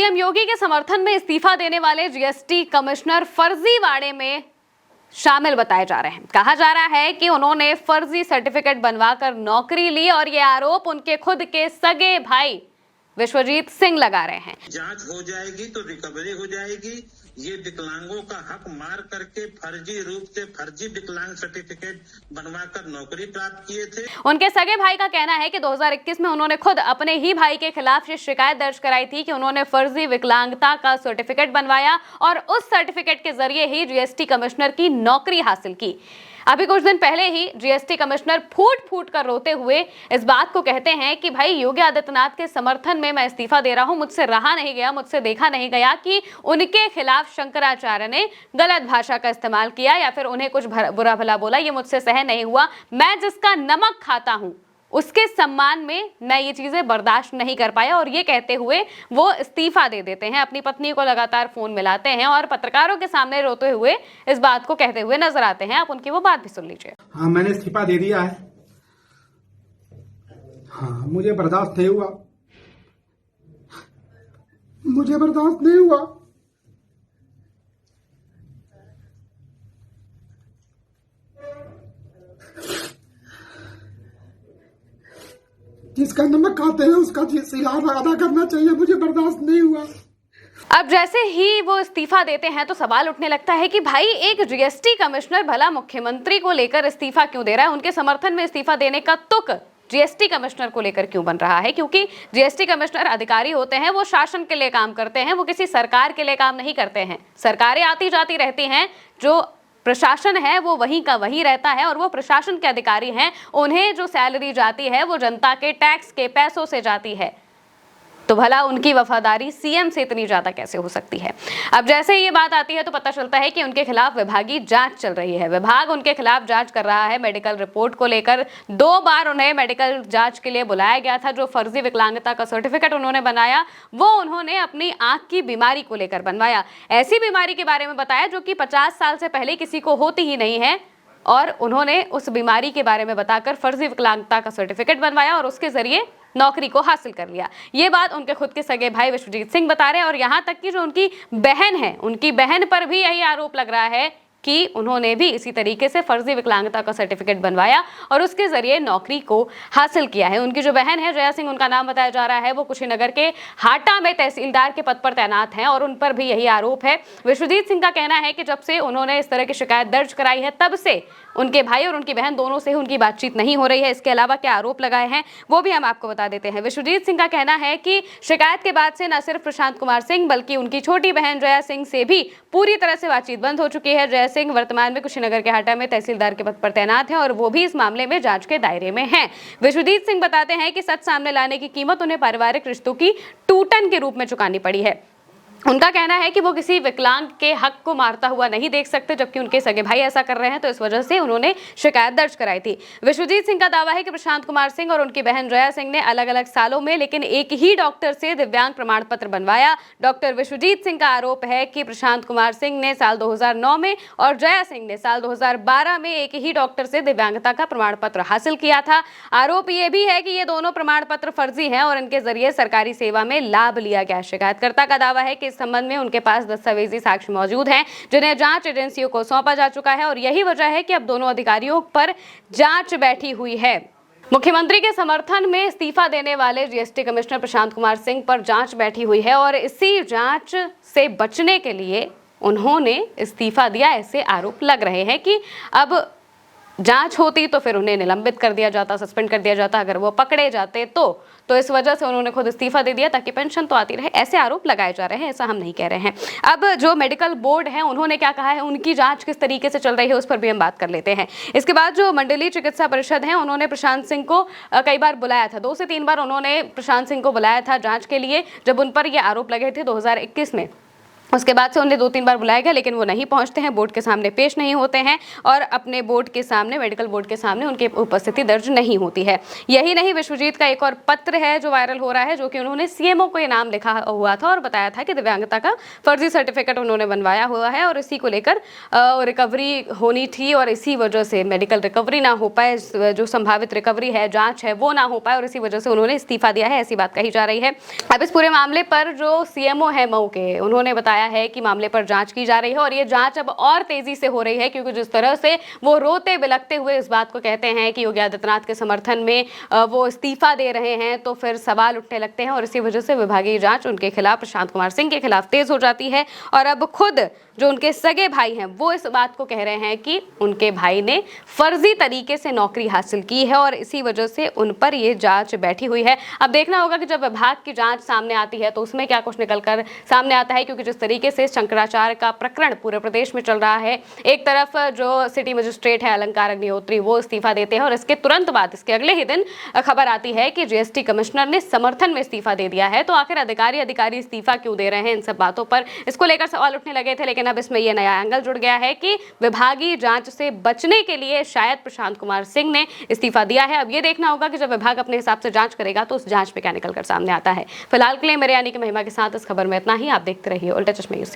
CM योगी के समर्थन में इस्तीफा देने वाले जीएसटी कमिश्नर फर्जीवाड़े में शामिल बताए जा रहे हैं। कहा जा रहा है कि उन्होंने फर्जी सर्टिफिकेट बनवाकर नौकरी ली और ये आरोप उनके खुद के सगे भाई विश्वजीत सिंह लगा रहे हैं। जांच हो जाएगी तो रिकवरी हो जाएगी। ये विकलांगों का हक मार करके फर्जी रूप से फर्जी विकलांग सर्टिफिकेट बनवाकर नौकरी प्राप्त किए थे। उनके सगे भाई का कहना है कि 2021 में उन्होंने खुद अपने ही भाई के खिलाफ ये शिकायत दर्ज कराई थी कि उन्होंने फर्जी विकलांगता का सर्टिफिकेट बनवाया और उस सर्टिफिकेट के जरिए ही जीएसटी कमिश्नर की नौकरी हासिल की। अभी कुछ दिन पहले ही जीएसटी कमिश्नर फूट फूट कर रोते हुए इस बात को कहते हैं कि भाई योगी आदित्यनाथ के समर्थन में मैं इस्तीफा दे रहा हूं, मुझसे रहा नहीं गया, मुझसे देखा नहीं गया कि उनके खिलाफ शंकराचार्य ने गलत भाषा का इस्तेमाल किया या फिर उन्हें कुछ बुरा भला बोला, ये मुझसे सहन नहीं हुआ। मैं जिसका नमक खाता हूं उसके सम्मान में मैं ये चीजें बर्दाश्त नहीं कर पाया और ये कहते हुए वो इस्तीफा दे देते हैं। अपनी पत्नी को लगातार फोन मिलाते हैं और पत्रकारों के सामने रोते हुए इस बात को कहते हुए नजर आते हैं। आप उनकी वो बात भी सुन लीजिए। हाँ, मैंने इस्तीफा दे दिया है। हाँ, मुझे बर्दाश्त नहीं हुआ, मुझे बर्दाश्त नहीं हुआ। जिसका नमक खाते हैं उसका इलाज अदा करना चाहिए, मुझे बर्दाश्त नहीं हुआ। अब जैसे ही वो इस्तीफा देते हैं तो सवाल उठने लगता है कि भाई एक जीएसटी कमिश्नर भला मुख्यमंत्री को लेकर इस्तीफा क्यों दे रहा है? उनके समर्थन में इस्तीफा देने का तुक जीएसटी कमिश्नर को लेकर क्यों बन रहा है? क्योंकि जीएसटी कमिश्नर अधिकारी होते हैं, वो शासन के लिए काम करते हैं, वो किसी सरकार के लिए काम नहीं करते हैं। सरकारें आती जाती रहती हैं, जो प्रशासन है वो वहीं का वहीं रहता है और वो प्रशासन के अधिकारी हैं। उन्हें जो सैलरी जाती है वो जनता के टैक्स के पैसों से जाती है, तो भला उनकी वफादारी सीएम से इतनी ज्यादा कैसे हो सकती है? अब जैसे ये बात आती है तो पता चलता है कि उनके खिलाफ विभागीय जांच चल रही है। विभाग उनके खिलाफ जांच कर रहा है। मेडिकल रिपोर्ट को लेकर 2 बार उन्हें मेडिकल जांच के लिए बुलाया गया था। जो फर्जी विकलांगता का सर्टिफिकेट उन्होंने बनाया वो उन्होंने अपनी आंख की बीमारी को लेकर बनवाया। ऐसी बीमारी के बारे में बताया जो कि 50 साल से पहले किसी को होती ही नहीं है और उन्होंने उस बीमारी के बारे में बताकर फर्जी विकलांगता का सर्टिफिकेट बनवाया और उसके जरिए नौकरी को हासिल कर लिया। ये बात उनके खुद के सगे भाई विश्वजीत सिंह बता रहे हैं और यहाँ तक कि जो उनकी बहन है, उनकी बहन पर भी यही आरोप लग रहा है कि उन्होंने भी इसी तरीके से फर्जी विकलांगता का सर्टिफिकेट बनवाया और उसके जरिए नौकरी को हासिल किया है। उनकी जो बहन है जया सिंह, उनका नाम बताया जा रहा है, वो कुशीनगर के हाटा में तहसीलदार के पद पर तैनात हैं और उन पर भी यही आरोप है। विश्वजीत सिंह का कहना है कि जब से उन्होंने इस तरह की शिकायत दर्ज कराई है तब से उनके भाई और उनकी बहन दोनों से उनकी बातचीत नहीं हो रही है। इसके अलावा क्या आरोप लगाए हैं वो भी हम आपको बता देते हैं। विश्वजीत सिंह का कहना है कि शिकायत के बाद से न सिर्फ प्रशांत कुमार सिंह बल्कि उनकी छोटी बहन जया सिंह से भी पूरी तरह से बातचीत बंद हो चुकी है। जया सिंह वर्तमान में कुशीनगर के हाटा में तहसीलदार के पद पर तैनात है और वो भी इस मामले में जांच के दायरे में है। विश्वजीत सिंह बताते हैं कि सच सामने लाने की कीमत उन्हें पारिवारिक रिश्तों की टूटन के रूप में चुकानी पड़ी है। उनका कहना है कि वो किसी विकलांग के हक को मारता हुआ नहीं देख सकते, जबकि उनके सगे भाई ऐसा कर रहे हैं, तो इस वजह से उन्होंने शिकायत दर्ज कराई थी। विश्वजीत सिंह का दावा है कि प्रशांत कुमार सिंह और उनकी बहन जया सिंह ने अलग अलग सालों में लेकिन एक ही डॉक्टर से दिव्यांग प्रमाण पत्र बनवाया। डॉक्टर विश्वजीत सिंह का आरोप है कि प्रशांत कुमार सिंह ने साल 2009 में और जया सिंह ने साल 2012 में एक ही डॉक्टर से दिव्यांगता का प्रमाण पत्र हासिल किया था। आरोप ये भी है कि ये दोनों प्रमाण पत्र फर्जी हैं और इनके जरिए सरकारी सेवा में लाभ लिया गया। शिकायतकर्ता का दावा है कि इस संबंध में उनके पास दस्तावेजी साक्ष्य मौजूद हैं जिन्हें जांच एजेंसियों को सौंपा जा चुका है और यही वजह है कि अब दोनों अधिकारियों पर जांच बैठी हुई है। मुख्यमंत्री के समर्थन में इस्तीफा देने वाले जीएसटी कमिश्नर प्रशांत कुमार सिंह पर जांच बैठी हुई है और इसी जांच से बचने के लिए उन्होंने इस्तीफा दिया, ऐसे आरोप लग रहे हैं कि अब जांच होती तो फिर उन्हें निलंबित कर दिया जाता, सस्पेंड कर दिया जाता अगर वो पकड़े जाते तो इस वजह से उन्होंने खुद इस्तीफा दे दिया ताकि पेंशन तो आती रहे। ऐसे आरोप लगाए जा रहे हैं, ऐसा हम नहीं कह रहे हैं। अब जो मेडिकल बोर्ड है उन्होंने क्या कहा है, उनकी जांच किस तरीके से चल रही है उस पर भी हम बात कर लेते हैं। इसके बाद जो मंडलीय चिकित्सा परिषद है उन्होंने प्रशांत सिंह को कई बार बुलाया था, 2 से 3 बार उन्होंने प्रशांत सिंह को बुलाया था जाँच के लिए जब उन पर ये आरोप लगे थे 2021 में। उसके बाद से उन्हें 2-3 बार बुलाया गया, लेकिन वो नहीं पहुंचते हैं, बोर्ड के सामने पेश नहीं होते हैं और अपने बोर्ड के सामने, मेडिकल बोर्ड के सामने उनकी उपस्थिति दर्ज नहीं होती है। यही नहीं, विश्वजीत का एक और पत्र है जो वायरल हो रहा है, जो कि उन्होंने सीएमओ को ये नाम लिखा हुआ था और बताया था कि दिव्यांगता का फर्जी सर्टिफिकेट उन्होंने बनवाया हुआ है और इसी को लेकर रिकवरी होनी थी और इसी वजह से मेडिकल रिकवरी ना हो पाए, जो संभावित रिकवरी है, जाँच है, वो ना हो पाए और इसी वजह से उन्होंने इस्तीफा दिया है, ऐसी बात कही जा रही है। अब इस पूरे मामले पर जो सीएमओ है मऊ के, उन्होंने बताया है कि मामले पर जांच की जा रही है और ये जांच अब और तेजी से हो रही है, क्योंकि जिस तरह से वो रोते बिलखते हुए इस बात को कहते हैं कि योगी आदित्यनाथ के समर्थन में वो इस्तीफा दे रहे हैं, तो फिर सवाल उठने लगते हैं और इसी वजह से विभागीय जांच उनके खिलाफ, प्रशांत कुमार सिंह के खिलाफ तेज हो जाती है। और अब खुद जो उनके सगे भाई हैं वो इस बात को कह रहे हैं कि उनके भाई ने फर्जी तरीके से नौकरी हासिल की है और इसी वजह से उन पर ये जांच बैठी हुई है। अब देखना होगा कि जब विभाग की जांच सामने आती है तो उसमें क्या कुछ निकलकर सामने आता है, क्योंकि जिस तरीके से शंकराचार्य का प्रकरण पूरे प्रदेश में चल रहा है, एक तरफ जो सिटी मजिस्ट्रेट है अलंकार अग्निहोत्री वो इस्तीफा देते हैं और इसके तुरंत बाद, इसके अगले ही दिन खबर आती है कि जीएसटी कमिश्नर ने समर्थन में इस्तीफा दे दिया है। तो आखिर अधिकारी इस्तीफा क्यों दे रहे हैं, इन सब बातों पर इसको लेकर सवाल उठने लगे थे, लेकिन अब इसमें यह नया एंगल जुड़ गया है कि विभागीय जांच से बचने के लिए शायद प्रशांत कुमार सिंह ने इस्तीफा दिया है। अब ये देखना होगा कि जब विभाग अपने हिसाब से जांच करेगा तो उस जांच में क्या निकलकर सामने आता है। फिलहाल के लिए मेरे यानी कि महिमा के साथ इस खबर में इतना ही। आप देखते रहिए उल्टा चश्मा न्यूज़।